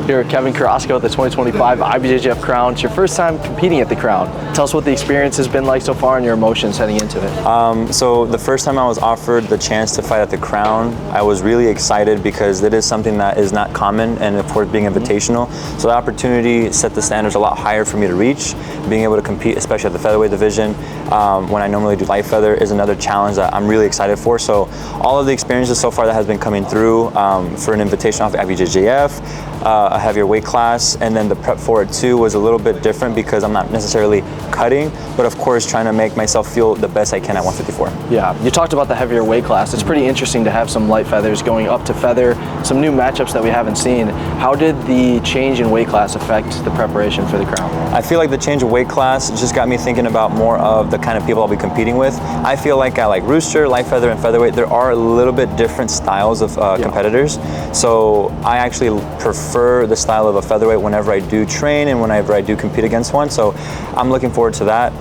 Here at Keven Carrasco at the 2025 IBJJF Crown. It's your first time competing at the Crown. Tell us what the experience has been like so far and your emotions heading into it. So the first time I was offered the chance to fight at the Crown, I was really excited because it is something that is not common, and of course being invitational. So the opportunity set the standards a lot higher for me to reach. Being able to compete, especially at the featherweight division, when I normally do light feather, is another challenge that I'm really excited for. So all of the experiences so far that has been coming through for an invitation off the IBJJF, a heavier weight class, and then the prep for it too was a little bit different because I'm not necessarily cutting, but of course trying to make myself feel the best I can at 154. Yeah, you talked about the heavier weight class. It's pretty interesting to have some light feathers going up to feather, some new matchups that we haven't seen. How did the change in weight class affect the preparation for the Crown? I feel like the change of weight class just got me thinking about more of the kind of people I'll be competing with. I feel like at like rooster, light feather, and featherweight, there are a little bit different styles of competitors. So I actually prefer the style of a featherweight whenever I do train and whenever I do compete against one. So I'm looking forward to that.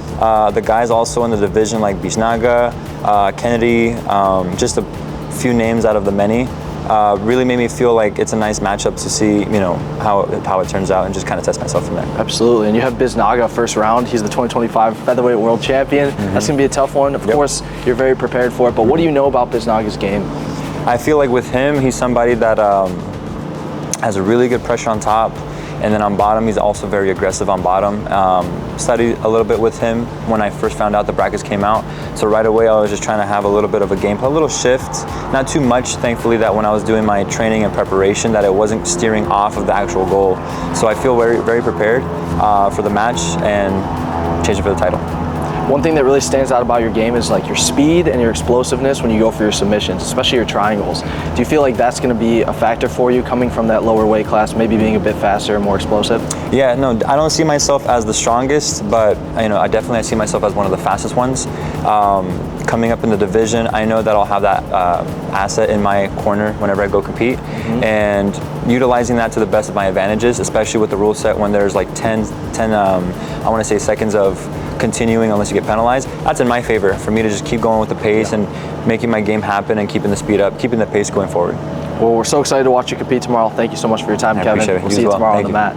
The guys also in the division like Bijnaga, Kennedy, just a few names out of the many, really made me feel like it's a nice matchup to see, you know, how it turns out and just kind of test myself from there. Absolutely, and you have Bijnaga first round. He's the 2025 featherweight world champion. That's gonna be a tough one. Of course, you're very prepared for it, but what do you know about Bijnaga's game? I feel like with him, he's somebody that has a really good pressure on top, and then on bottom, he's also very aggressive on bottom. Studied a little bit with him when I first found out the brackets came out. So right away, I was just trying to have a little bit of a game plan, a little shift. Not too much, thankfully, that when I was doing my training and preparation, that it wasn't steering off of the actual goal. So I feel very, very prepared for the match and changing for the title. One thing that really stands out about your game is like your speed and your explosiveness when you go for your submissions, especially your triangles. Do you feel like that's going to be a factor for you coming from that lower weight class, maybe being a bit faster and more explosive? Yeah, no, I don't see myself as the strongest, but you know, I see myself as one of the fastest ones. Coming up in the division, I know that I'll have that asset in my corner whenever I go compete, and utilizing that to the best of my advantages, especially with the rule set when there's like 10 I want to say seconds of continuing unless you get penalized. That's in my favor for me to just keep going with the pace and making my game happen and keeping the speed up, keeping the pace going forward. Well, we're so excited to watch you compete tomorrow. Thank you so much for your time, Keven. Appreciate it. We'll see you tomorrow on the mat.